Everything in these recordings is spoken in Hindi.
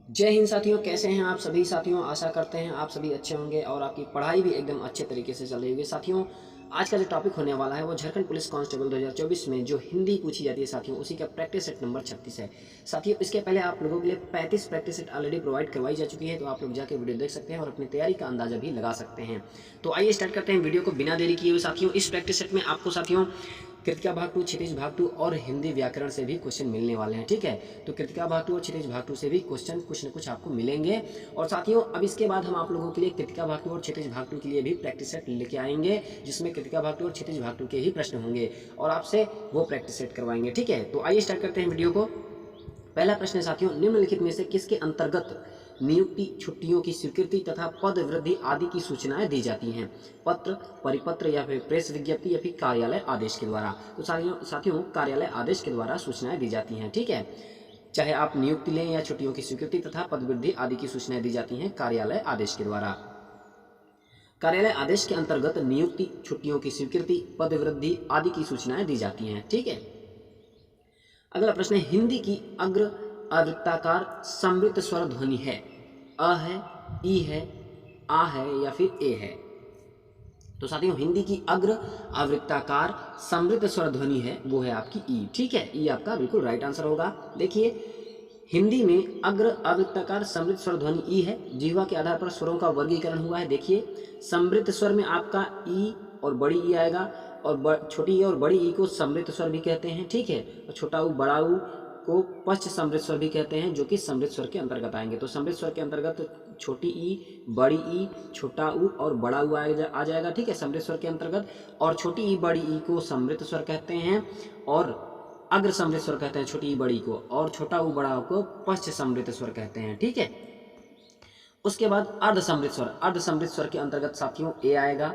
जय हिंद साथियों, कैसे हैं आप सभी साथियों। आशा करते हैं आप सभी अच्छे होंगे और आपकी पढ़ाई भी एकदम अच्छे तरीके से चल रही होगी। साथियों, आज का जो टॉपिक होने वाला है वो झारखंड पुलिस कांस्टेबल 2024 में जो हिंदी पूछी जाती है साथियों, उसी का प्रैक्टिस सेट नंबर 36 है। साथियों, इसके पहले आप लोगों के लिए 35 प्रैक्टिस सेट ऑलरेडी प्रोवाइड करवाई जा चुकी है, तो आप लोग जाके वीडियो देख सकते हैं और अपनी तैयारी का अंदाजा भी लगा सकते हैं। तो आइए स्टार्ट करते हैं वीडियो को बिना देरी किए हुए। साथियों, इस प्रैक्टिस सेट में आपको साथियों कृतिका भाग 2, क्षितिज भाग 2 और हिंदी व्याकरण से भी क्वेश्चन मिलने वाले हैं। ठीक है, तो कृतिका भाग 2 और क्षितिज भाग 2 से भी क्वेश्चन कुछ न कुछ आपको मिलेंगे। और साथियों, अब इसके बाद हम आप लोगों के लिए कृतिका भाग 2 और क्षितिज भाग 2 के लिए भी प्रैक्टिस सेट लेके आएंगे, जिसमें कृतिका भाग 2 और क्षितिज भाग 2 के ही प्रश्न होंगे और आपसे वो प्रैक्टिस सेट करवाएंगे। ठीक है, तो आइए स्टार्ट करते हैं वीडियो को। पहला प्रश्न है साथियों, निम्नलिखित में से किसके अंतर्गत नियुक्ति, छुट्टियों की स्वीकृति तथा पद वृद्धि आदि की सूचनाएं दी जाती हैं? पत्र, परिपत्र या फिर प्रेस विज्ञप्ति या फिर कार्यालय आदेश के द्वारा। तो साथियों कार्यालय आदेश के द्वारा सूचनाएं दी जाती हैं। ठीक है, चाहे आप नियुक्ति लें या छुट्टियों की स्वीकृति तथा पद वृद्धि आदि की सूचनाएं दी जाती हैं कार्यालय आदेश के द्वारा। कार्यालय आदेश के अंतर्गत नियुक्ति, छुट्टियों की स्वीकृति, पद वृद्धि आदि की सूचनाएं दी जाती हैं। ठीक है, अगला प्रश्न है, हिंदी की अग्र आवृत्ताकार समृद्ध स्वर ध्वनि है? अ है, ई है, आ है या फिर ए है? तो साथियों, हिंदी की अग्र आवृत्ताकार समृद्ध स्वर ध्वनि है वो है आपकी ई। ठीक है, ई आपका बिल्कुल राइट आंसर होगा। देखिए, हिंदी में अग्र आवृत्ताकार समृद्ध स्वर ध्वनि ई है। जिह्वा के आधार पर स्वरों का वर्गीकरण हुआ है। देखिए, समृद्ध स्वर में आपका ई और बड़ी ई आएगा, और छोटी ई और बड़ी ई को समृद्ध स्वर भी कहते हैं। ठीक है, और छोटा ऊ बड़ा ऊ को पश्च समृद्ध स्वर भी कहते हैं, जो कि समृद्ध स्वर के अंतर्गत आएंगे। तो समृद्ध स्वर के अंतर्गत छोटी ई, बड़ी ई, छोटा ऊ और बड़ा ऊ आ जाएगा। ठीक है, समृद्ध स्वर के अंतर्गत। और छोटी ई बड़ी ई को समृद्ध स्वर कहते हैं और अग्र समृद्ध स्वर कहते हैं छोटी ई बड़ी को, और छोटा ऊ बड़ा को पश्च समृद्ध स्वर कहते हैं। ठीक है, उसके बाद अर्ध समृद्ध स्वर। अर्ध समृद्ध स्वर के अंतर्गत साथियों ए आएगा,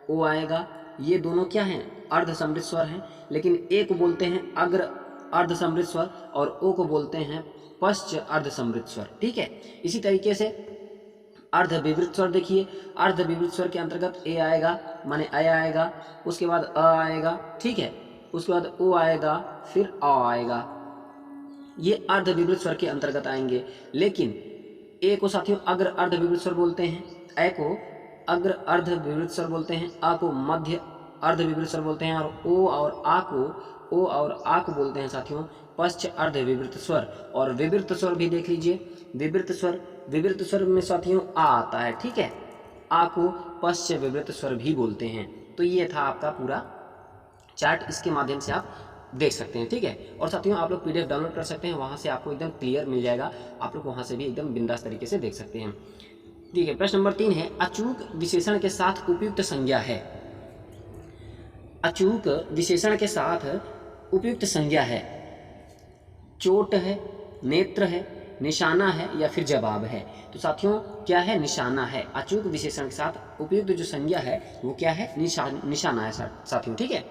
ओ आएगा। ये दोनों क्या हैं? अर्ध समृद्ध स्वर हैं, लेकिन ए को बोलते हैं अग्र अर्ध समृद्ध स्वर और ओ को बोलते हैं पश्च अर्ध समृद्ध स्वर। ठीक है, इसी तरीके से अर्ध विवृत स्वर। देखिए, अर्ध विवृत स्वर के अंतर्गत ए आएगा, माने अ आएगा, उसके बाद अ आएगा। ठीक है, उसके बाद ओ आएगा, फिर अ आएगा। ये अर्ध विवृत स्वर के अंतर्गत आएंगे। लेकिन ए को साथियों अग्र अर्ध विवृत स्वर बोलते हैं, ए को अग्र अर्ध विवृत स्वर बोलते हैं, आ को मध्य अर्ध विवृत स्वर बोलते हैं, और ओ और आ को बोलते हैं साथियों पश्च अर्ध विवृत स्वर। और विवृत स्वर भी देख लीजिए, विवृत स्वर में साथियों आ आता है। ठीक है, आ को पश्च विवृत स्वर भी बोलते हैं। तो ये था आपका पूरा चार्ट, इसके माध्यम से आप देख सकते हैं। ठीक है, और साथियों आप लोग पीडीएफ डाउनलोड कर सकते हैं, वहां से आपको एकदम क्लियर मिल जाएगा, आप लोग वहां से भी एकदम बिंदास तरीके से देख सकते हैं। ठीक है, प्रश्न नंबर 3 है, अचूक विशेषण के साथ उपयुक्त संज्ञा है? अचूक विशेषण के साथ उपयुक्त संज्ञा है? चोट है, नेत्र है, निशाना है या फिर जवाब है? तो साथियों क्या है? निशाना है। अचूक विशेषण के साथ उपयुक्त जो संज्ञा है वो क्या है? निशाना है साथियों। ठीक है,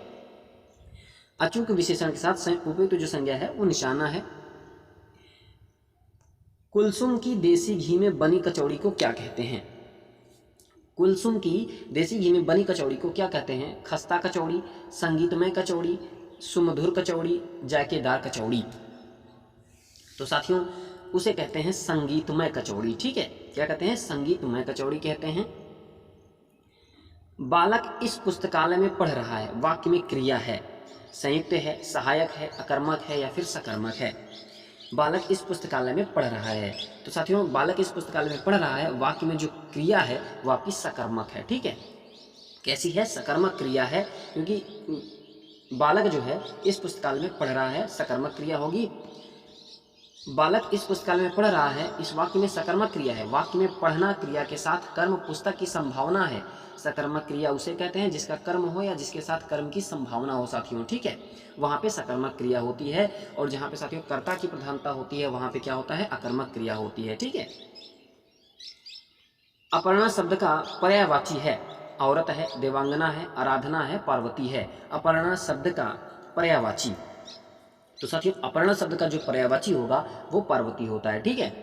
अचूक विशेषण के साथ उपयुक्त जो संज्ञा है वो निशाना है। कुलसुम की देसी घी में बनी कचौड़ी को क्या कहते हैं? कुलसुम की देसी घी में बनी कचौड़ी को क्या कहते हैं? खस्ता कचौड़ी, संगीतमय कचौड़ी, सुमधुर कचौड़ी, जायकेदार कचौड़ी? तो साथियों उसे कहते हैं संगीतमय कचौड़ी। ठीक है, क्या कहते हैं? संगीतमय कचौड़ी कहते हैं। बालक इस पुस्तकालय में पढ़ रहा है, वाक्य में क्रिया है, संयुक्त है, सहायक है, अकर्मक है या फिर सकर्मक है? बालक इस पुस्तकालय में पढ़ रहा है। तो साथियों बालक इस पुस्तकालय में पढ़ रहा है, वाक्य में जो क्रिया है वो आपकी सकर्मक है। ठीक है, कैसी है? सकर्मक क्रिया है, क्योंकि बालक जो है इस पुस्तकालय में पढ़ रहा है, सकर्मक क्रिया होगी। बालक इस पुस्तकालय में पढ़ रहा है, इस वाक्य में सकर्मक क्रिया है। वाक्य में पढ़ना क्रिया के साथ कर्म पुस्तक की संभावना है। सकर्मक क्रिया उसे कहते हैं जिसका कर्म हो या जिसके साथ कर्म की संभावना हो साथियों। ठीक है, वहां पे सकर्मक क्रिया होती है, और जहां पे साथियों कर्ता की प्रधानता होती है वहां पे क्या होता है? अकर्मक क्रिया होती है। ठीक है, अपर्णा शब्द का पर्यायवाची है? औरत है, देवांगना है, आराधना है, पार्वती है? अपर्णा शब्द का पर्यायवाची, तो साथियों अपर्णा शब्द का जो पर्यायवाची होगा वो पार्वती होता है। ठीक है,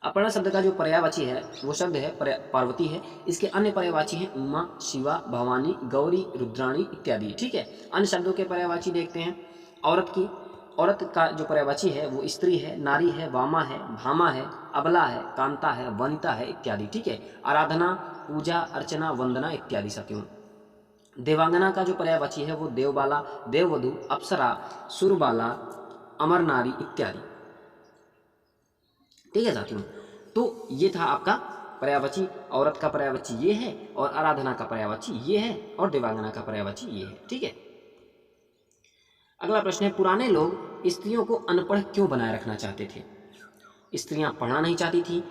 अपर्णा शब्द का जो पर्यायवाची है वो शब्द है पार्वती है। इसके अन्य पर्यायवाची हैं उमा, शिवा, भवानी, गौरी, रुद्राणी इत्यादि। ठीक है, अन्य शब्दों के पर्यायवाची देखते हैं। औरत की औरत का जो पर्यायवाची है वो स्त्री है, नारी है, वामा है, भामा है, अबला है, कांता है, वनिता है इत्यादि। ठीक है, आराधना, पूजा, अर्चना, वंदना इत्यादि साथियों। देवांगना का जो पर्यायवाची है वो देवबाला, देववधू, अप्सरा, सुरबाला, अमर नारी इत्यादि। ठीक है साथियों, तो ये था आपका पर्यायवाची। औरत का पर्यायवाची ये है, और आराधना का पर्यायवाची ये है, और देवांगना का पर्यायवाची ये है। ठीक है, अगला प्रश्न है, पुराने लोग स्त्रियों को अनपढ़ क्यों बनाए रखना चाहते थे? स्त्रियां पढ़ना नहीं चाहती थी,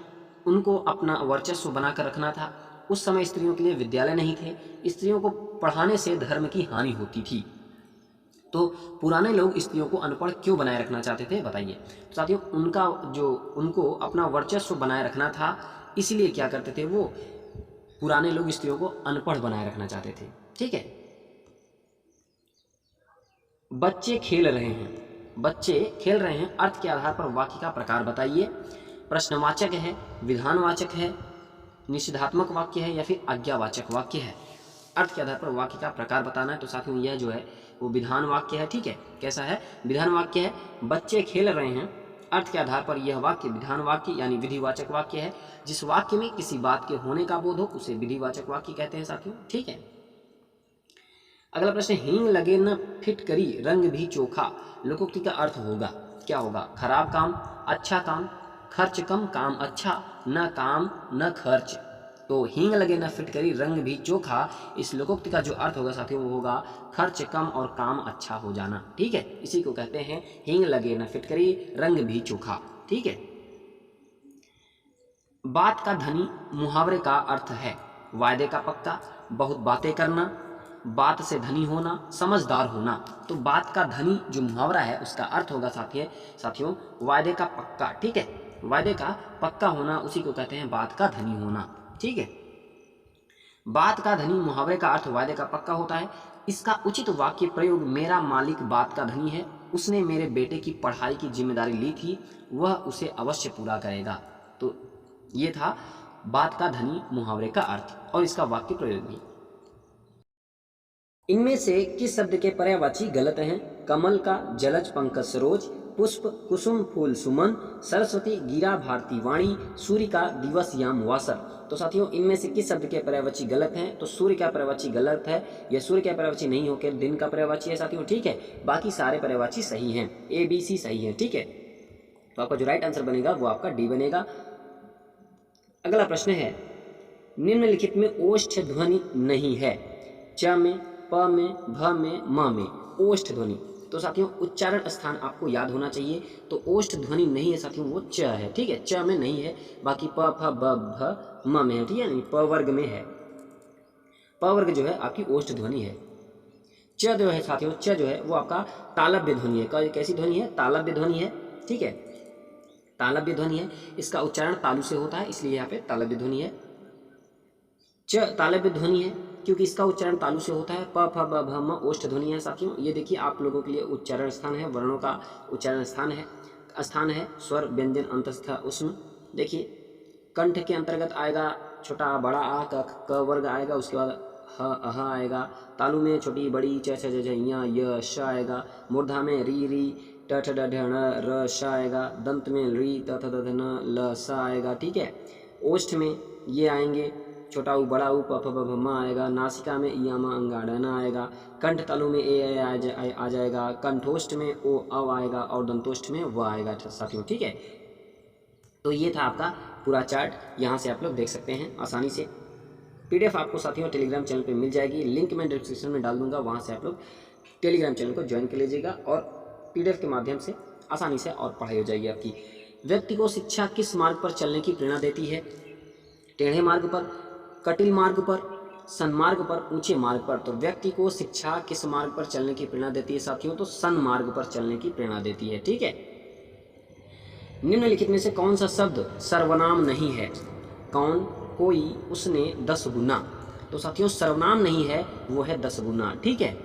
उनको अपना वर्चस्व बनाकर रखना था। उस समय स्त्रियों के लिए विद्यालय नहीं थे, स्त्रियों को पढ़ाने से धर्म की हानि होती थी। तो पुराने लोग स्त्रियों को अनपढ़ क्यों बनाए रखना चाहते थे, बताइए। तो साथियों, उनको अपना वर्चस्व बनाए रखना था, इसलिए क्या करते थे वो, पुराने लोग स्त्रियों को अनपढ़ बनाए रखना चाहते थे। ठीक है, बच्चे खेल रहे हैं, अर्थ के आधार पर वाक्य का प्रकार बताइए। प्रश्नवाचक है, विधानवाचक है, निषेधात्मक वाक्य है, या फिर आज्ञावाचक वाक्य है। अर्थ के आधार पर वाक्य का प्रकार बताना है। तो साथियों, यह जो है वो विधान वाक्य है। ठीक है, कैसा है, विधान वाक्य है। बच्चे खेल रहे हैं, अर्थ के आधार पर यह वाक्य विधान वाक्य यानी विधिवाचक वाक्य है। जिस वाक्य में किसी बात के होने का बोध हो उसे विधिवाचक वाक्य कहते हैं साथियों। ठीक है, अगला प्रश्न, हींग लगे न फिटकरी रंग भी चोखा, लोकोक्ति का अर्थ होगा, क्या होगा? खराब काम, अच्छा काम, खर्च कम, काम अच्छा, न काम न खर्च। तो हींग लगे न फिटकरी रंग भी चोखा, इस लोकोक्ति का जो अर्थ होगा साथियों वो होगा खर्च कम और काम अच्छा हो जाना। ठीक है, इसी को कहते हैं हींग लगे न फिटकरी रंग भी चोखा। ठीक है, बात का धनी मुहावरे का अर्थ है वायदे का पक्का, बहुत बातें करना, बात से धनी होना, समझदार होना। तो बात का धनी जो मुहावरा है उसका अर्थ होगा साथियों वायदे का पक्का। ठीक है, वायदे का पक्का होना, उसी को कहते हैं बात का धनी होना। ठीक है, बात का धनी मुहावरे का अर्थ वायदे का पक्का होता है। इसका उचित वाक्य प्रयोग, मेरा मालिक बात का धनी है, उसने मेरे बेटे की पढ़ाई की जिम्मेदारी ली थी, वह उसे अवश्य पूरा करेगा। तो ये था बात का धनी मुहावरे का अर्थ और इसका वाक्य प्रयोग भी। इनमें से किस शब्द के पर्यायवाची गलत हैं? कमल का जलज पंकज सरोज, पुष्प कुसुम फूल सुमन, सरस्वती गिरा भारती वाणी, सूर्य का दिवस याम वासर। तो साथियों, इनमें से किस शब्द के पर्यायवाची गलत हैं? तो सूर्य का पर्यायवाची गलत है, यह सूर्य का पर्यायवाची नहीं होकर दिन का पर्यायवाची है साथियों। ठीक है, बाकी सारे पर्यायवाची सही हैं, ए बी सी सही है। ठीक है, तो आपका जो राइट आंसर बनेगा वो आपका डी बनेगा। अगला प्रश्न है, निम्नलिखित में ओष्ठ ध्वनि नहीं है, च में, प में, भ में, म में, ओष्ठ ध्वनि। तो साथियों, उच्चारण स्थान आपको याद होना चाहिए। तो ओष्ठ ध्वनि नहीं है साथियों, वो च है। ठीक है, च में नहीं है, बाकी प फ ब भ म में है। ठीक है, नहीं प वर्ग में है, प वर्ग जो है आपकी ओष्ठ ध्वनि है। च जो है साथियों, च जो है वो आपका तालव्य ध्वनि है। कैसी ध्वनि है? तालव्य ध्वनि है। ठीक है, तालव्य ध्वनि है, इसका उच्चारण तालु से होता है, इसलिए यहाँ पे तालव्य ध्वनि है। च तालव्य ध्वनि है क्योंकि इसका उच्चारण तालु से होता है। प फ ब भ म ओष्ठ ध्वनि है साथियों। ये देखिए आप लोगों के लिए उच्चारण स्थान है, वर्णों का उच्चारण स्थान है स्वर व्यंजन अंतस्थ उष्ण। देखिए, कंठ के अंतर्गत आएगा छोटा बड़ा आ, क वर्ग आएगा, उसके बाद ह अह आएगा। तालु में छोटी बड़ी च छ ज य य श आएगा। मूर्धा में री री ट ठ ड ढ ण र श आएगा। दंत में री त थ द ध न ल स आएगा। ठीक है, ओष्ठ में ये आएंगे, छोटा उ बड़ा उ प फ ब भ म आएगा। नासिका में इ म अंगा ड न आएगा। कंठ तालु में ए आ जाएगा। कंठोष्ठ में ओ अव आएगा और दंतोष्ठ में व आएगा साथियों। ठीक है, तो ये था आपका पूरा चार्ट, यहाँ से आप लोग देख सकते हैं आसानी से। पीडीएफ आपको साथियों टेलीग्राम चैनल पे मिल जाएगी, लिंक मैं डिस्क्रिप्शन में डाल दूंगा, वहाँ से आप लोग टेलीग्राम चैनल को ज्वाइन कर लीजिएगा और पीडीएफ के माध्यम से आसानी से और पढ़ाई हो जाएगी आपकी। व्यक्ति को शिक्षा किस मार्ग पर चलने की प्रेरणा देती है? टेढ़े मार्ग पर, कटिल मार्ग पर, सन्मार्ग पर, ऊंचे मार्ग पर। तो व्यक्ति को शिक्षा किस मार्ग पर चलने की प्रेरणा देती है साथियों? तो सन्मार्ग पर चलने की प्रेरणा देती है। ठीक है, निम्नलिखित में से कौन सा शब्द सर्वनाम नहीं है? कौन, कोई, उसने, 10 गुना। तो साथियों, सर्वनाम नहीं है, वो है 10 गुना। ठीक है,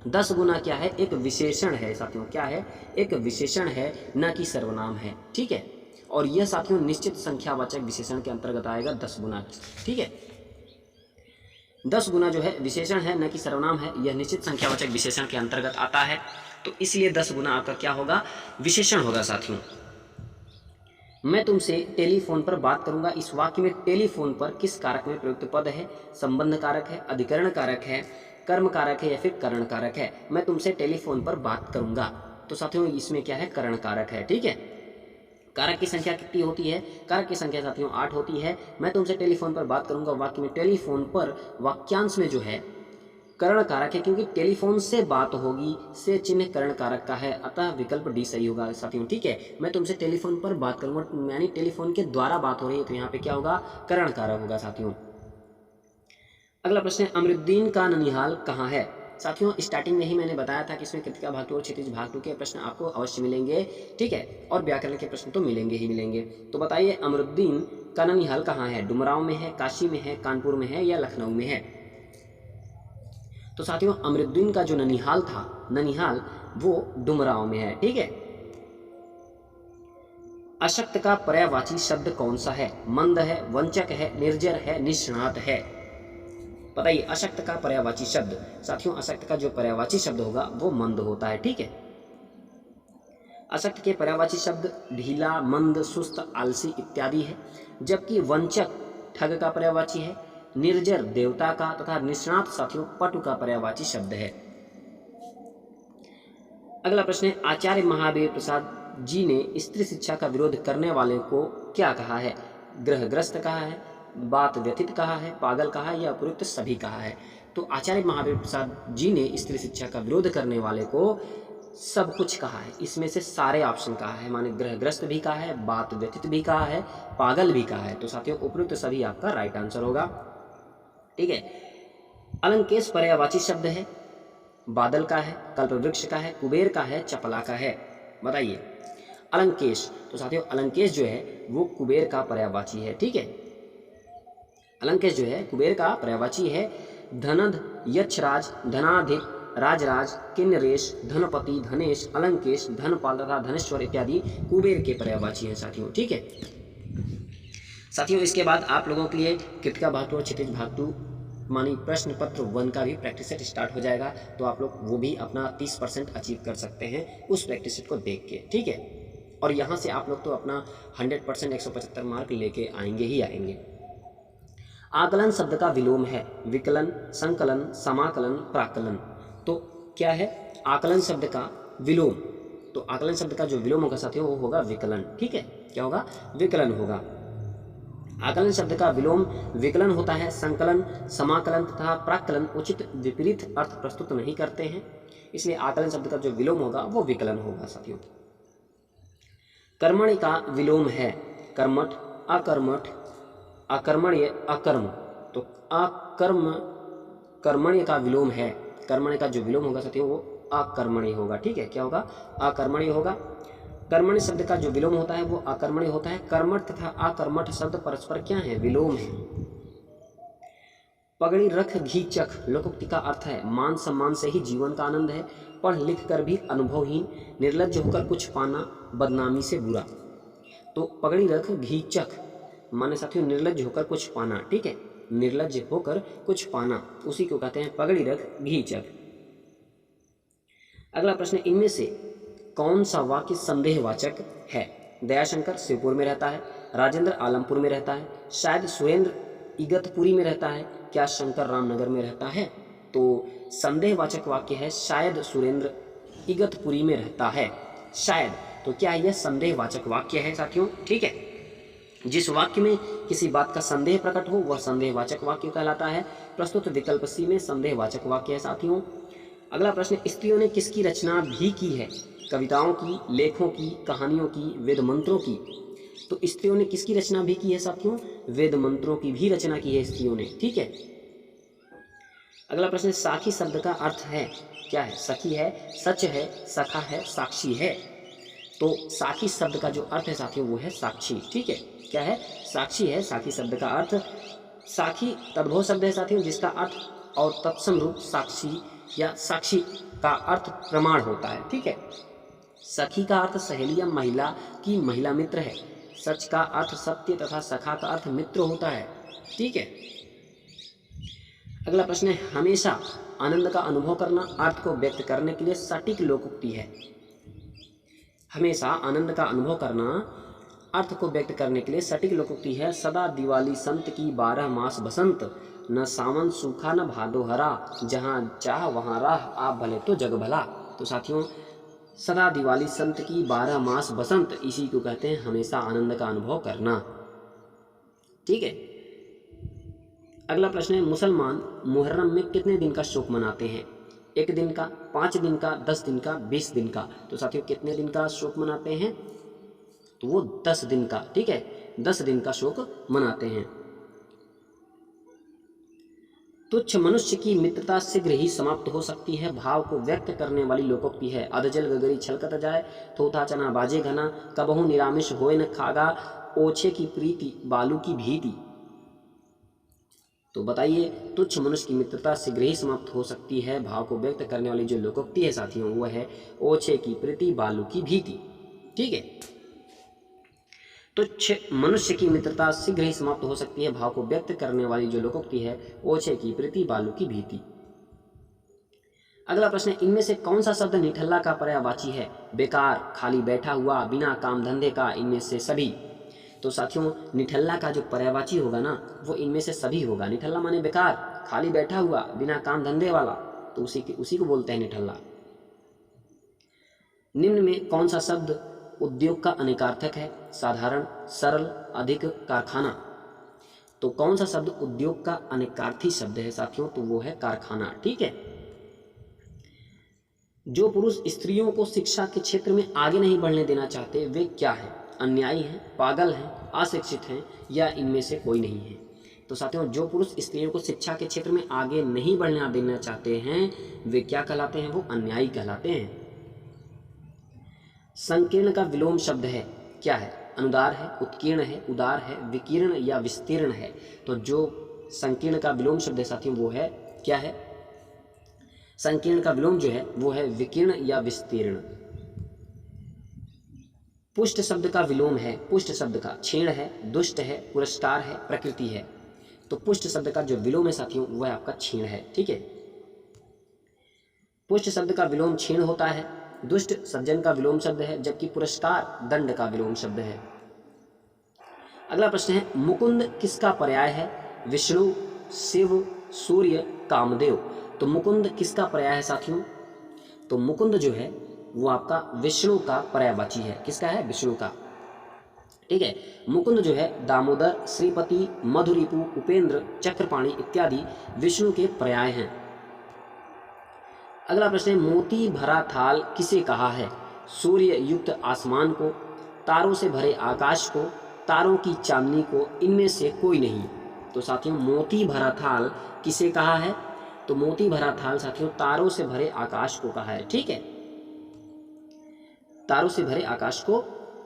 10 गुना क्या है? एक विशेषण है साथियों। क्या है? एक विशेषण है, न कि सर्वनाम है। ठीक है, और यह साथियों निश्चित संख्यावाचक विशेषण के अंतर्गत आएगा 10 गुना। ठीक है, 10 गुना जो है विशेषण है, न कि सर्वनाम है, यह निश्चित संख्यावाचक विशेषण के अंतर्गत आता है। तो इसलिए 10 गुना आपका क्या होगा, विशेषण होगा साथियों। मैं तुमसे टेलीफोन पर बात करूंगा, इस वाक्य में टेलीफोन पर किस कारक में प्रयुक्त पद है, संबंध कारक है, अधिकरण कारक है, कर्म कारक है या फिर करण कारक है। मैं तुमसे टेलीफोन पर बात करूंगा, तो साथियों इसमें क्या है, करण कारक है। ठीक है, कारक की संख्या कितनी होती है, कारक की संख्या साथियों 8 होती है। मैं तुमसे टेलीफोन पर बात करूंगा, वाक्य में टेलीफोन पर वाक्यांश में जो है करण कारक है, क्योंकि टेलीफोन से बात होगी, से चिन्ह करण कारक का है, अतः विकल्प डी सही होगा साथियों। ठीक है, मैं तुमसे टेलीफोन पर बात करूंगा यानी टेलीफोन के द्वारा बात हो रही है, तो यहाँ पे क्या होगा, करण कारक होगा साथियों। अगला प्रश्न है, अमरुद्दीन का ननिहाल कहाँ है। साथियों स्टार्टिंग में ही मैंने बताया था कि इसमें कृतिका भाग 2 और क्षितिज भाग 2 के प्रश्न आपको अवश्य मिलेंगे। ठीक है, और व्याकरण के प्रश्न तो मिलेंगे ही मिलेंगे। तो बताइए अमरुद्दीन का ननिहाल कहाँ है, डुमरांव में है, काशी में है, कानपुर में है या लखनऊ में है। तो साथियों अमरुद्दीन का जो ननिहाल था, ननिहाल वो डुमरांव में है। ठीक है, अशक्त का पर्यायवाची शब्द कौन सा है, मंद है, वंचक है, निर्जर है, निष्णात है। बताइए अशक्त का पर्यायवाची शब्द। साथियों अशक्त का जो पर्यायवाची शब्द होगा वो मंद होता है। ठीक है, अशक्त के पर्यायवाची शब्द ढीला, मंद, सुस्त, आलसी इत्यादि है, जबकि वंचक ठग का पर्यायवाची है, निर्जर देवता का, तथा निष्णात साथियों पटु का पर्यायवाची शब्द है। अगला प्रश्न है, आचार्य महावीर प्रसाद जी ने स्त्री शिक्षा का विरोध करने वाले को क्या कहा है, ग्रहग्रस्त कहा है, बात व्यथित कहा है, पागल कहा है या उपयुक्त सभी कहा है। तो आचार्य महावीर प्रसाद जी ने स्त्री शिक्षा का विरोध करने वाले को सब कुछ कहा है, इसमें से सारे ऑप्शन कहा है, माने ग्रहग्रस्त भी कहा है, बात व्यथित भी कहा है, पागल भी कहा है। तो साथियों उपयुक्त सभी आपका राइट आंसर होगा। ठीक है, अलंकेश पर्यायवाची शब्द है, बादल का है, कल्पवृक्ष का है, कुबेर का है, चपला का है। बताइए अलंकेश। तो साथियों अलंकेश जो है वो कुबेर का पर्यायवाची है। ठीक है, अलंकेश जो है कुबेर का पर्यायवाची है। धनध, यक्षराज, धनाधिक, राजराज, किन्नरेश, धनपति, धनेश, अलंकेश, धनपाल तथा धनेश्वर इत्यादि कुबेर के पर्यायवाची हैं साथियों। ठीक है साथियों, इसके बाद आप लोगों के लिए कृतिका भाग 2 और क्षितिज भाग 2 मानी प्रश्न पत्र 1 का भी प्रैक्टिस सेट स्टार्ट हो जाएगा, तो आप लोग वो भी अपना 30% अचीव कर सकते हैं उस प्रैक्टिस सेट को देख के। ठीक है, और यहाँ से आप लोग तो अपना 100% 175 मार्क लेके आएंगे ही आएंगे। आकलन शब्द का विलोम है, विकलन, संकलन, समाकलन, प्राकलन। तो क्या है आकलन शब्द का विलोम, तो आकलन शब्द का जो विलोम होगा साथियों वो होगा विकलन। ठीक है, क्या होगा, विकलन होगा। आकलन शब्द का विलोम विकलन होता है। संकलन, समाकलन तथा प्राकलन उचित विपरीत अर्थ प्रस्तुत नहीं करते हैं, इसलिए आकलन शब्द का जो विलोम होगा वो विकलन होगा साथियों। कर्मणि का विलोम है, कर्मठ, अकर्मठ, अकर्मण्य, अकर्म। तो अकर्म कर्मण्य का विलोम है, कर्मण्य का जो विलोम होगा साथियों वो अकर्मण्य होगा। ठीक है, क्या होगा, अकर्मण्य होगा। कर्मण्य शब्द का जो विलोम होता है वो अकर्मण्य होता है। कर्मठ तथा अकर्मठ शब्द परस्पर क्या है, विलोम है। पगड़ी रख घी चख, लोकोक्ति का अर्थ है मान सम्मान से ही जीवन का आनंद है, पढ़ लिख कर भी अनुभवहीन, निर्लज्ज होकर कुछ पाना, बदनामी से बुरा। तो पगड़ी रख घी चख माने साथियों निर्लज्ज होकर कुछ पाना। ठीक है, निर्लज्ज होकर कुछ पाना उसी को कहते हैं पगड़ी रख घी चख। अगला प्रश्न, इनमें से कौन सा वाक्य संदेहवाचक है। दयाशंकर शिवपुर में रहता है, राजेंद्र आलमपुर में रहता है, शायद सुरेंद्र इगतपुरी में रहता है, क्या शंकर रामनगर में रहता है। तो संदेहवाचक वाक्य है शायद सुरेंद्र इगतपुरी में रहता है, शायद। तो क्या यह संदेहवाचक वाक्य है साथियों। ठीक है, जिस वाक्य में किसी बात का संदेह प्रकट हो वह संदेहवाचक वाक्य कहलाता है। प्रस्तुत विकल्प सी में संदेहवाचक वाक्य है साथियों। अगला प्रश्न, स्त्रियों ने किसकी रचना भी की है, कविताओं की, लेखों की, कहानियों की, वेद मंत्रों की। तो स्त्रियों ने किसकी रचना भी की है साथियों, वेद मंत्रों की भी रचना की है स्त्रियों ने। ठीक है, अगला प्रश्न, साखी शब्द का अर्थ है क्या है, सखी है, सच है, सखा है, साक्षी है। तो साखी शब्द का जो अर्थ है साथियों वो है साक्षी। ठीक है, क्या है, साक्षी है साखी शब्द का अर्थ। साखी तद्भव शब्द है साथियों जिसका अर्थ और तत्सम रूप साक्षी या साक्षी का अर्थ प्रमाण होता है। ठीक है, सखी का अर्थ सहेली या महिला की महिला मित्र है, सच का अर्थ सत्य तथा सखा का अर्थ मित्र होता है। ठीक है, अगला प्रश्न है, हमेशा आनंद का अनुभव करना अर्थ को व्यक्त करने के लिए सटीक लोकोक्ति है। हमेशा आनंद का अनुभव करना अर्थ को व्यक्त करने के लिए सटीक लोकोक्ति है। सदा दिवाली संत की 12 मास बसंत, न सावन सूखा न भादो हरा, जहाँ चाह वहाँ राह, आप भले तो जग भला। तो साथियों, सदा दिवाली संत की 12 मास बसंत, इसी को कहते हैं हमेशा आनंद का अनुभव करना। ठीक है। अगला प्रश्न है, मुसलमान मुहर्रम में कितने दिन का शोक मनाते हैं? 1 दिन का, 5 दिन का, 10 दिन का, 20 दिन का। तो साथियों, कितने दिन का शोक मनाते हैं? तो वो 10 दिन का। ठीक है, 10 दिन का शोक मनाते हैं। तुच्छ मनुष्य की मित्रता शीघ्र ही समाप्त हो सकती है, भाव को व्यक्त करने वाली लोकोक्ति है। अधजल गगरी छलकत जाए, थोथा चना बाजे घना, कबहू निरामिष होए न खागा, ओछे की प्रीति बालू की भीति। तो बताइए, तुच्छ मनुष्य की मित्रता शीघ्र ही समाप्त हो सकती है, भाव को व्यक्त करने वाली जो लोकोक्ति है साथियों, वो है ओछे की प्रीति बालू की भीति। ठीक है, तुच्छ मनुष्य की मित्रता शीघ्र ही समाप्त हो सकती है, भाव को व्यक्त करने वाली जो लोकोक्ति है ओछे की प्रीति बालू की भीति। अगला प्रश्न है, इनमें से कौन सा शब्द निठल्ला का पर्यायवाची है? बेकार, खाली बैठा हुआ, बिना काम धंधे का, इनमें से सभी। तो साथियों, निठल्ला का जो पर्यायवाची होगा ना, वो इनमें से सभी होगा। निठल्ला माने बेकार, खाली बैठा हुआ, बिना काम धंधे वाला, तो उसी को बोलते हैं निठल्ला। निम्न में कौन सा शब्द उद्योग का अनेकार्थक है? साधारण, सरल, अधिक, कारखाना। तो कौन सा शब्द उद्योग का अनेकार्थी शब्द है साथियों? तो वो है कारखाना। ठीक है। जो पुरुष स्त्रियों को शिक्षा के क्षेत्र में आगे नहीं बढ़ने देना चाहते, वे क्या हैं? अन्यायी हैं, पागल हैं, अशिक्षित हैं, या इनमें से कोई नहीं है? तो साथियों, जो पुरुष स्त्रियों को शिक्षा के क्षेत्र में आगे नहीं बढ़ने देना चाहते हैं, वे क्या कहलाते हैं? वो अन्यायी कहलाते हैं। संकीर्ण का विलोम शब्द है, क्या है? अनुदार है, उत्कीर्ण है, उदार है, विकीर्ण या विस्तीर्ण है। तो जो संकीर्ण का विलोम शब्द है साथियों, वो है क्या है? संकीर्ण का विलोम जो है वो है विकीर्ण या विस्तीर्ण। पुष्ट शब्द का विलोम है, पुष्ट शब्द का क्षीण है, दुष्ट है, पुरस्कार है, प्रकृति है। तो पुष्ट शब्द का जो विलोम है साथियों, वह आपका क्षीण है। ठीक है, पुष्ट शब्द का विलोम क्षीण होता है, दुष्ट सज्जन का विलोम शब्द है, जबकि पुरस्कार दंड का विलोम शब्द है। अगला प्रश्न है, मुकुंद किसका पर्याय है? विष्णु, शिव, सूर्य, कामदेव। तो मुकुंद किसका पर्याय है साथियों? तो मुकुंद जो है वो आपका विष्णु का पर्यायवाची है। किसका है? विष्णु का। ठीक है, मुकुंद जो है दामोदर, श्रीपति, मधुरिपु, उपेंद्र, चक्रपाणि इत्यादि विष्णु के पर्याय हैं। अगला प्रश्न है, मोती भरा थाल किसे कहा है? सूर्य युक्त आसमान को, तारों से भरे आकाश को, तारों की चांदनी को, इनमें से कोई नहीं। तो साथियों, मोती भरा थाल किसे कहा है? तो मोती भरा थाल साथियों तारों से भरे आकाश को कहा है। ठीक है, तारों से भरे आकाश को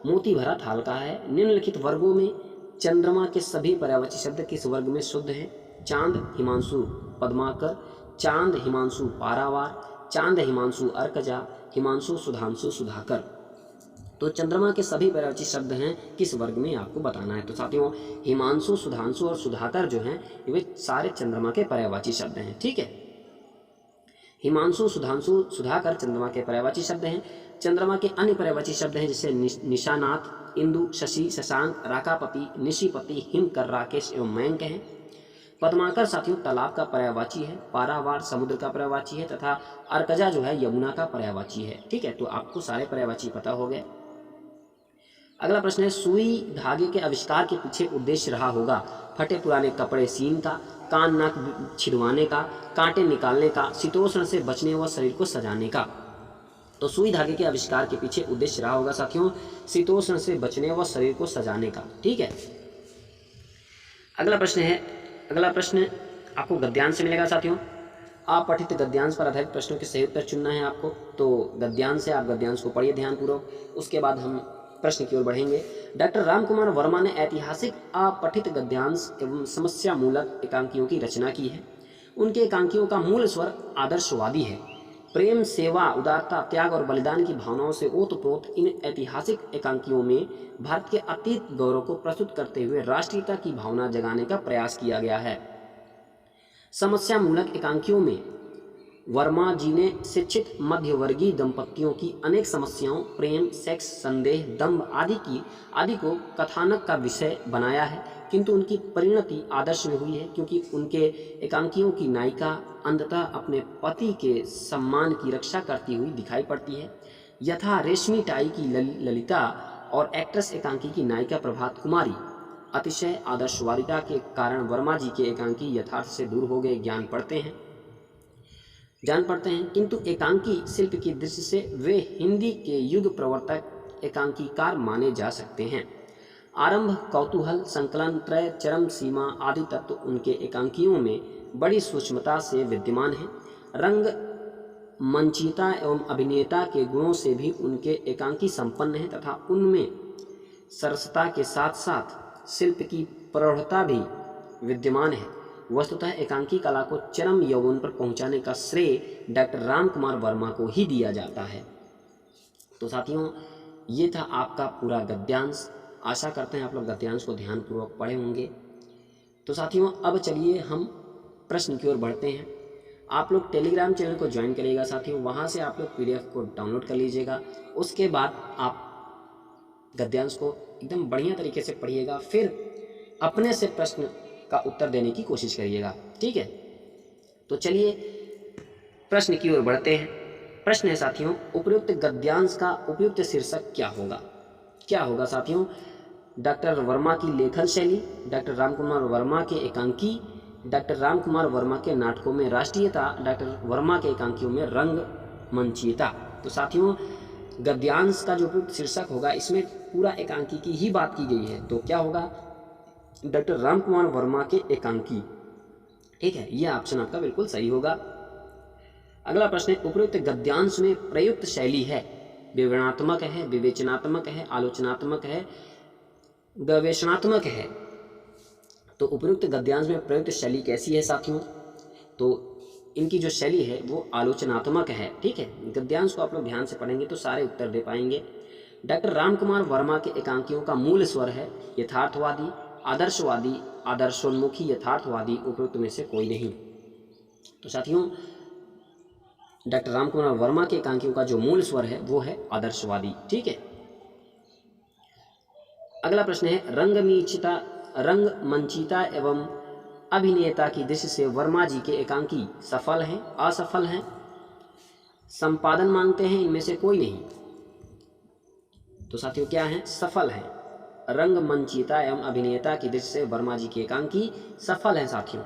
मोती भरा थाल कहा है। निम्नलिखित वर्गों में चंद्रमा के सभी पर्यायवाची शब्द किस वर्ग में शुद्ध हैं? चांद, हिमांशु, पद्माकर, चांद, हिमांशु, पारावार, चांद, हिमांशु, अर्कजा, हिमांशु, सुधांशु, सुधाकर। तो चंद्रमा के सभी पर्यायवाची शब्द हैं किस वर्ग में, आपको बताना है। तो साथियों, हिमांशु, सुधांशु और सुधाकर जो हैं वे सारे चंद्रमा के पर्यायवाची शब्द हैं। ठीक है, हिमांशु, सुधांशु, सुधाकर चंद्रमा के पर्यायवाची शब्द हैं। चंद्रमा के अन्य पर्यायवाची शब्द हैं जैसे निशानाथ, इंदु, शशि, शशांक, राकापति, निशिपति, हिमकर, राकेश एवं मयंक हैं। पद्माकर साथियों तालाब का पर्यायवाची है, पारावार समुद्र का पर्यायवाची है, तथा अर्कजा जो है यमुना का पर्यायवाची है। ठीक है, तो आपको सारे पर्यायवाची पता हो गए। अगला प्रश्न है, सुई धागे के आविष्कार के पीछे उद्देश्य रहा होगा? फटे पुराने कपड़े सीन का, कान नाक छिदवाने का, कांटे निकालने का, शीतोष्ण से बचने व शरीर को सजाने का। तो सुई धागे के आविष्कार के पीछे उद्देश्य रहा होगा साथियों शीतोष्ण से बचने व शरीर को सजाने का। ठीक है, अगला प्रश्न है, अगला प्रश्न आपको गद्यांश से मिलेगा साथियों। आप पठित गद्यांश पर आधारित प्रश्नों के सही उत्तर चुनना है आपको। तो गद्यांश से आप गद्यांश को पढ़िए ध्यानपूर्वक, उसके बाद हम प्रश्न की ओर बढ़ेंगे। डॉक्टर रामकुमार वर्मा ने ऐतिहासिक अपठित गद्यांश एवं समस्या मूलक एकांकियों की रचना की है। उनके एकांकियों का मूल स्वर आदर्शवादी है। प्रेम, सेवा, उदारता, त्याग और बलिदान की भावनाओं से ओतप्रोत इन ऐतिहासिक एकांकियों में भारत के अतीत गौरव को प्रस्तुत करते हुए राष्ट्रीयता की भावना जगाने का प्रयास किया गया है। समस्या मूलक एकांकियों में वर्मा जी ने शिक्षित मध्यवर्गीय दंपतियों की अनेक समस्याओं, प्रेम, सेक्स, संदेह, दंभ आदि को कथानक का विषय बनाया है, किंतु उनकी परिणति आदर्श में हुई है, क्योंकि उनके एकांकियों की नायिका अंततः अपने पति के सम्मान की रक्षा करती हुई दिखाई पड़ती है। यथा रेशमी टाई की ललिता और एक्ट्रेस एकांकी की नायिका प्रभात कुमारी अतिशय आदर्शवादिता के कारण वर्मा जी के एकांकी यथार्थ से दूर हो गए जान पड़ते हैं, किंतु एकांकी शिल्प की दृष्टि से वे हिंदी के युग प्रवर्तक एकांकीकार माने जा सकते हैं। आरंभ, कौतूहल, संकलन, त्रय, चरम सीमा आदि तत्व उनके एकांकियों में बड़ी सूक्ष्मता से विद्यमान हैं। रंग मंचिता एवं अभिनेता के गुणों से भी उनके एकांकी संपन्न हैं तथा उनमें सरसता के साथ साथ शिल्प की प्रौढ़ता भी विद्यमान है। वस्तुतः एकांकी कला को चरम यौवन पर पहुंचाने का श्रेय डॉक्टर राम कुमार वर्मा को ही दिया जाता है। तो साथियों, ये था आपका पूरा गद्यांश। आशा करते हैं आप लोग गद्यांश को ध्यानपूर्वक पढ़े होंगे। तो साथियों, अब चलिए हम प्रश्न की ओर बढ़ते हैं। आप लोग टेलीग्राम चैनल को ज्वाइन करिएगा साथियों, वहाँ से आप लोग PDF को डाउनलोड कर लीजिएगा। उसके बाद आप गद्यांश को एकदम बढ़िया तरीके से पढ़िएगा, फिर अपने से प्रश्न का उत्तर देने की कोशिश करिएगा, ठीक है। तो चलिए प्रश्न की ओर बढ़ते हैं। प्रश्न है साथियों, उपयुक्त गद्यांश का उपयुक्त शीर्षक क्या होगा साथियों? डॉक्टर वर्मा की लेखन शैली, डॉक्टर रामकुमार वर्मा के एकांकी, डॉक्टर रामकुमार वर्मा के नाटकों में राष्ट्रीयता, डॉक्टर वर्मा के एकांकियों में रंग मंचीयता। तो साथियों, गद्यांश का जो उपयुक्त शीर्षक होगा, इसमें पूरा एकांकी की ही बात की गई है, तो क्या होगा? डॉक्टर रामकुमार वर्मा के एकांकी, ठीक है। यह ऑप्शन आपका बिल्कुल सही होगा। अगला प्रश्न है, उपयुक्त गद्यांश में प्रयुक्त शैली है, विवरणात्मक है, विवेचनात्मक है, आलोचनात्मक है, गवेषणात्मक है। तो उपयुक्त गद्यांश में प्रयुक्त शैली कैसी है साथियों? तो इनकी जो शैली है वो आलोचनात्मक है, ठीक है। गद्यांश को आप लोग ध्यान से पढ़ेंगे तो सारे उत्तर दे पाएंगे। डॉक्टर रामकुमार वर्मा के एकांकियों का मूल स्वर है यथार्थवादी, आदर्शवादी, आदर्शोन्मुखी, यथार्थवादी, उपयुक्त में से कोई नहीं। तो साथियों, डॉक्टर रामकुमार वर्मा के एकांकियों का जो मूल स्वर है वो है आदर्शवादी, ठीक है। अगला प्रश्न है, रंगमंचिता एवं अभिनेता की दृष्टि से वर्मा जी के एकांकी सफल हैं, असफल हैं, संपादन मांगते हैं, इनमें से कोई नहीं। तो साथियों क्या है? सफल हैं। रंगमंचिता एवं अभिनेता की दृष्टि से वर्मा जी के एकांकी सफल हैं साथियों।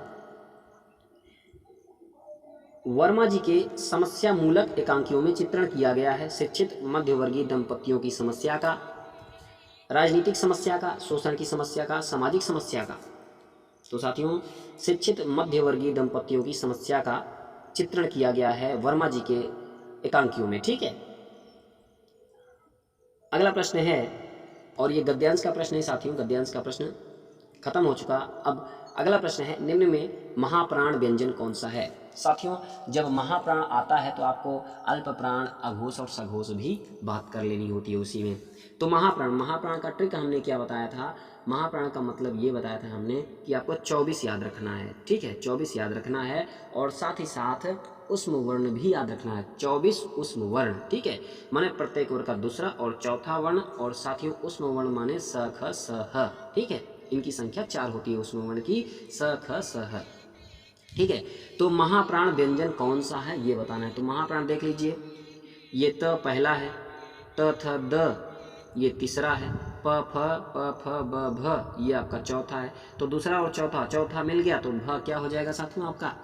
वर्मा जी के समस्या मूलक एकांकियों में चित्रण किया गया है शिक्षित मध्यवर्गीय दंपतियों की समस्या का, राजनीतिक समस्या का, शोषण की समस्या का, सामाजिक समस्या का। तो साथियों, शिक्षित मध्यवर्गीय दंपतियों की समस्या का चित्रण किया गया है वर्मा जी के एकांकियों में, ठीक है। अगला प्रश्न है, और ये गद्यांश का प्रश्न है साथियों, गद्यांश का प्रश्न खत्म हो चुका। अब अगला प्रश्न है, निम्न में महाप्राण व्यंजन कौन सा है? साथियों, जब महाप्राण आता है तो आपको अल्पप्राण, अघोष और सघोष भी बात कर लेनी होती है उसी में। तो महाप्राण का ट्रिक हमने क्या बताया था? महाप्राण का मतलब ये बताया था हमने कि आपको 24 याद रखना है, ठीक है। 24 याद रखना है और साथ ही साथ उष्म वर्ण भी याद रखना है, 24 उष्म वर्ण, ठीक है। माने प्रत्येक वर्ण का दूसरा और चौथा वर्ण, और साथियों उष्म वर्ण माने स, ख, स, ह, ठीक है। इनकी संख्या 4 होती है उष्म वर्ण की, स, ख, स, ह, ठीक है। तो महाप्राण व्यंजन कौन सा है ये बताना है। तो महाप्राण देख लीजिए, ये त पहला है, त, थ, द ये तीसरा है, प, फ, ब, भ ये आपका चौथा है। तो दूसरा और चौथा मिल गया तो भ क्या हो जाएगा साथियों? आपका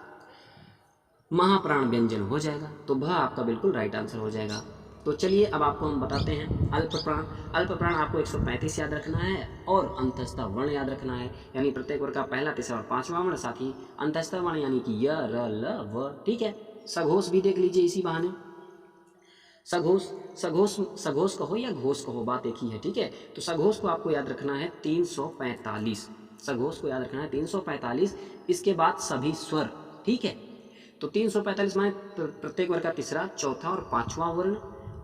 महाप्राण व्यंजन हो जाएगा। तो भ आपका बिल्कुल राइट आंसर हो जाएगा। तो चलिए अब आपको हम बताते हैं अल्पप्राण आपको 135 याद रखना है और अंतस्थ वर्ण याद रखना है, यानी प्रत्येक वर्ण का पहला, तीसरा और पांचवा वर्ण, साथ ही अंतस्थ वर्ण यानी कि य, र, ल, व, ठीक है। सघोष भी देख लीजिए इसी बहाने। सघोष कहो या घोष कहो, बात एक ही है, ठीक है। तो सघोष को आपको याद रखना है 345, सघोष को याद रखना है 345। इसके बाद सभी स्वर, ठीक है। तो 345 माने प्रत्येक वर्ग का तीसरा, चौथा और पांचवा वर्ण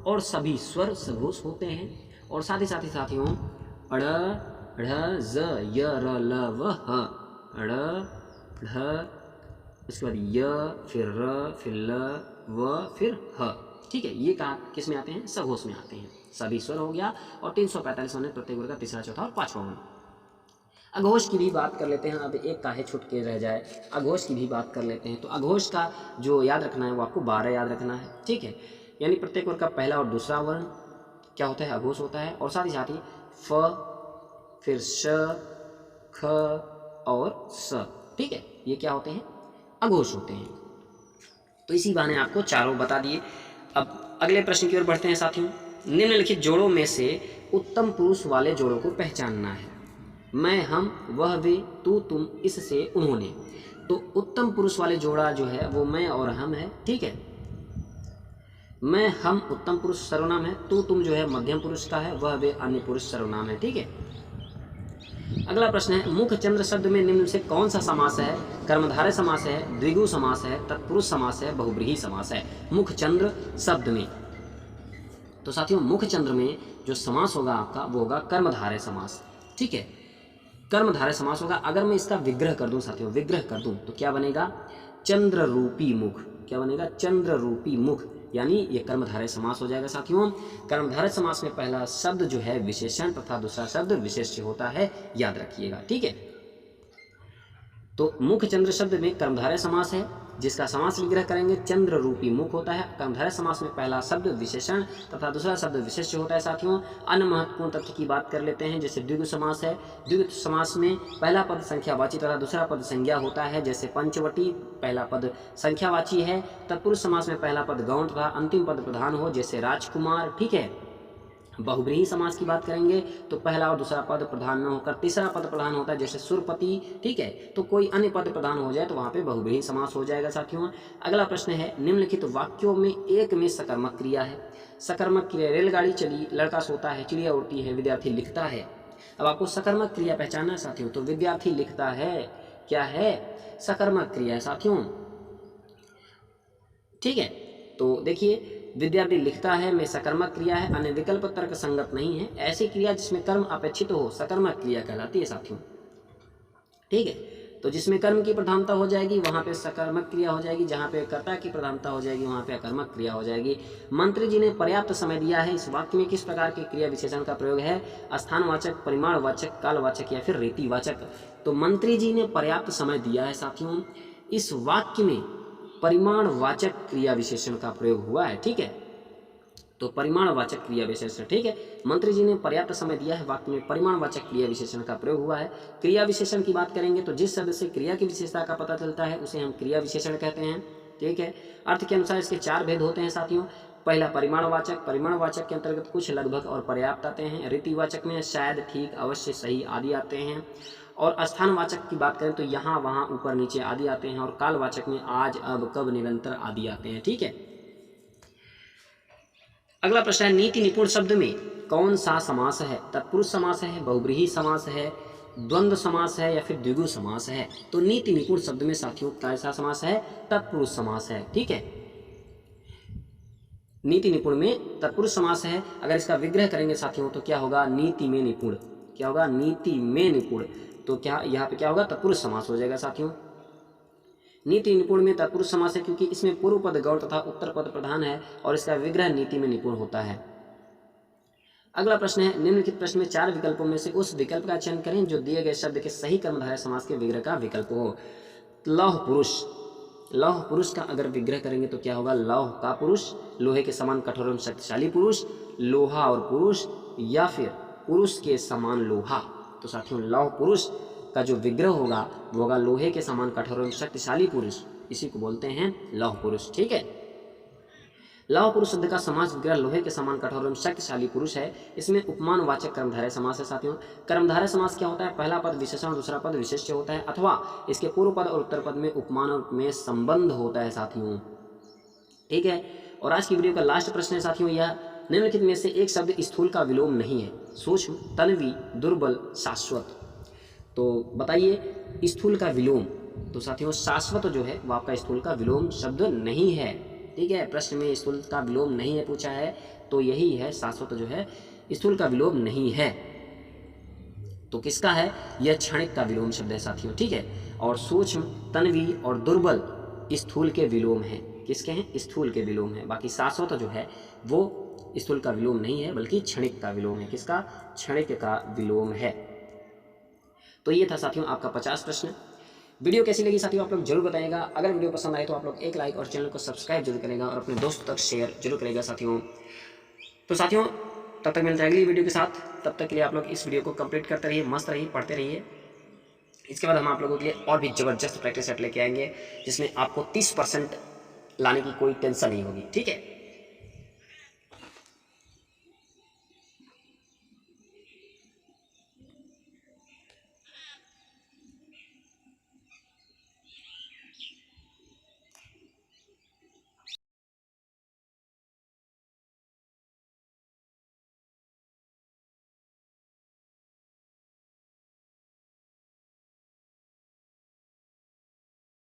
और सभी स्वर सघोष होते हैं। और साथ ही साथियों अड़, ढ़, ज, य, र, ल, व, ह, अड़, ढ़, उसके बाद य, फिर र, फिर ल, व, फिर ह। ठीक है, ये कहाँ किस में आते हैं? सघोष में आते हैं। सभी स्वर हो गया और 345 वर्ण प्रत्येक वर्ग का तीसरा, चौथा और पांचवा वर्ण। अघोष की भी बात कर लेते हैं। अब एक काहे छूट के रह जाए, अघोष की भी बात कर लेते हैं। तो अघोष का जो याद रखना है वो आपको 12 याद रखना है। ठीक है, यानी प्रत्येक वर्ग का पहला और दूसरा वर्ण क्या होता है? अघोष होता है। और साथ ही फ, फिर श, ख और स। ठीक है, ये क्या होते हैं? अघोष होते हैं। तो इसी बहाने आपको चारों बता दिए। अब अगले प्रश्न की ओर बढ़ते हैं साथियों। निम्नलिखित जोड़ों में से उत्तम पुरुष वाले जोड़ों को पहचानना है। मैं, हम, वह, वे, तू, तुम, इससे, उन्होंने। तो उत्तम पुरुष वाले जोड़ा जो है वो मैं और हम है। ठीक है, मैं, हम उत्तम पुरुष सर्वनाम है, तू, तुम जो है मध्यम पुरुष का है, वह, वे अन्य पुरुष सर्वनाम है। ठीक है, अगला प्रश्न है मुख चंद्र शब्द में निम्न से कौन सा समास है? कर्मधारय समास है, द्विगु समास है, तत्पुरुष समास है, बहुब्रीहि समास है। मुख चंद्र शब्द में, तो साथियों मुख चंद्र में जो समास होगा आपका वो होगा कर्मधारय समास। ठीक है, कर्मधारय समास होगा। अगर मैं इसका विग्रह कर दूं साथियों, विग्रह कर दूं तो क्या बनेगा? चंद्र रूपी मुख। क्या बनेगा? चंद्र रूपी मुख, यानी ये कर्मधारय समास हो जाएगा साथियों। कर्मधारय समास में पहला शब्द जो है विशेषण तथा दूसरा शब्द विशेष्य होता है, याद रखिएगा। ठीक है, तो मुख चंद्र शब्द में कर्मधारय समास है, जिसका समास विग्रह करेंगे चंद्र रूपी मुख होता है। कर्मधारय समास में पहला शब्द विशेषण तथा दूसरा शब्द विशेष्य होता है साथियों। अन्य महत्वपूर्ण तथ्य की बात कर लेते हैं, जैसे द्विगु समास है। द्विगु समास में पहला पद संख्यावाची तथा दूसरा पद संज्ञा होता है, जैसे पंचवटी पहला पद संख्यावाची है। तत्पुरुष समास में पहला पद गौण तथा अंतिम पद प्रधान हो, जैसे राजकुमार। ठीक है, बहुब्रीहि समास की बात करेंगे तो पहला और दूसरा पद प्रधान न होकर तीसरा पद प्रधान होता है, जैसे सुरपति। ठीक है, तो कोई अन्य पद प्रधान हो जाए तो वहां पे बहुब्रीहि समास हो जाएगा साथियों। अगला प्रश्न है निम्नलिखित वाक्यों में एक में सकर्मक क्रिया है। सकर्मक क्रिया, रेलगाड़ी चली, लड़का सोता है, चिड़िया उड़ती है, विद्यार्थी लिखता है। अब आपको सकर्मक क्रिया पहचानना है साथियों, तो विद्यार्थी लिखता है क्या है? सकर्मक क्रिया है साथियों। ठीक है, तो देखिए विद्यार्थी लिखता है में सकर्मक क्रिया है, अन्य विकल्प तर्क संगत नहीं है। ऐसी क्रिया जिसमें कर्म अपेक्षित हो सकर्मक क्रिया कहलाती है साथियों। ठीक है, तो जिसमें कर्म की प्रधानता हो जाएगी वहां पे सकर्मक क्रिया हो जाएगी, जहां पे कर्ता की प्रधानता हो जाएगी वहां पे अकर्मक क्रिया हो जाएगी। मंत्री जी ने पर्याप्त समय दिया है, इस वाक्य में किस प्रकार की क्रिया विशेषण का प्रयोग है? स्थानवाचक, परिमाणवाचक, कालवाचक या फिर रीतिवाचक। तो मंत्री जी ने पर्याप्त समय दिया है साथियों, इस वाक्य में परिमाणवाचक क्रिया विशेषण का प्रयोग हुआ है। ठीक है, तो परिमाणवाचक क्रिया विशेषण। ठीक है, मंत्री जी ने पर्याप्त समय दिया है, वाक्य में परिमाणवाचक क्रिया विशेषण का प्रयोग हुआ है। क्रिया विशेषण की बात करेंगे तो जिस शब्द से क्रिया की विशेषता का पता चलता है उसे हम क्रिया विशेषण कहते हैं। ठीक है, अर्थ के अनुसार इसके चार भेद होते हैं साथियों। पहला परिमाणवाचक, परिमाणवाचक के अंतर्गत कुछ, लगभग और पर्याप्त आते हैं। रीतिवाचक में शायद, ठीक, अवश्य, सही आदि आते हैं। और स्थानवाचक की बात करें तो यहाँ, वहाँ, ऊपर, नीचे आदि आते हैं। और कालवाचक में आज, अब, कब, निरंतर आदि आते हैं। ठीक है, अगला प्रश्न है नीति निपुण शब्द में कौन सा समास है? तत्पुरुष समास है, बहुब्रीहि समास है, द्वंद्व समास है या फिर द्विगु समास है? तो नीति निपुण शब्द में साथियों कैसा समास है? तत्पुरुष समास है। ठीक है, नीति निपुण में तत्पुरुष समास है। अगर इसका विग्रह करेंगे साथियों तो क्या होगा? नीति में निपुण। क्या होगा? नीति में निपुण। तो क्या यहाँ पे क्या होगा? तत्पुरुष समास हो जाएगा साथियों। नीति निपुण में तत्पुरुष समास है क्योंकि इसमें पूर्व पद गौण तथा उत्तर पद प्रधान है और इसका विग्रह नीति में निपुण होता है। अगला प्रश्न है निम्नलिखित प्रश्न में चार विकल्पों में से उस विकल्प का चयन करें जो दिए गए शब्द के सही कर्मधारय समास के विग्रह का विकल्प हो। लौह पुरुष, लौह पुरुष का अगर विग्रह करेंगे तो क्या होगा? लौह का पुरुष, लोहे के समान कठोर एवं शक्तिशाली पुरुष, लोहा और पुरुष, या फिर पुरुष के समान लोहा। तो साथियों लौह पुरुष का जो विग्रह होगा वो होगा लोहे के समान कठोर एवं शक्तिशाली पुरुष, इसी को बोलते हैं लौह पुरुष। ठीक है, लौह पुरुष शब्द का समास विग्रह लोहे के समान कठोर एवं शक्तिशाली पुरुष है। इसमें उपमानवाचक कर्मधारय समास है साथियों। कर्मधारय समास क्या होता है? पहला पद विशेषण, दूसरा पद विशेष्य होता है, अथवा इसके पूर्व पद और उत्तर पद में उपमान में संबंध होता है साथियों। ठीक है, और आज की वीडियो का लास्ट प्रश्न है साथियों यह, निम्नलिखित में से एक शब्द स्थूल का विलोम नहीं है। सूक्ष्म, तन्वी, दुर्बल, शाश्वत। तो बताइए स्थूल का विलोम। तो साथियों शाश्वत जो है वो आपका स्थूल का विलोम शब्द नहीं है। ठीक है, प्रश्न में स्थूल का विलोम नहीं है पूछा है, तो यही है शाश्वत जो है स्थूल का विलोम नहीं है। तो किसका है? यह क्षणिक का विलोम शब्द है साथियों, ठीक है। और सूक्ष्म, तन्वी और दुर्बल स्थूल के विलोम हैं। किसके हैं? स्थूल के विलोम हैं। बाकी शाश्वत जो है वो स्थूल का विलोम नहीं है बल्कि क्षणिक का विलोम है। किसका? क्षणिक का विलोम है। तो ये था साथियों आपका 50 प्रश्न। वीडियो कैसी लगी साथियों आप लोग जरूर बताइएगा। अगर वीडियो पसंद आए तो आप लोग एक लाइक और चैनल को सब्सक्राइब जरूर करेगा और अपने दोस्तों तक शेयर जरूर करेगा साथियों। तो साथियों तब तक मिलते हैं अगली वीडियो के साथ। तब तक के लिए आप लोग इस वीडियो को कंप्लीट करते रहिए, मस्त रहिए, पढ़ते रहिए। इसके बाद हम आप लोगों के लिए और भी ज़बरदस्त प्रैक्टिस सेट लेके आएंगे जिसमें आपको 30% लाने की कोई टेंशन नहीं होगी, ठीक है।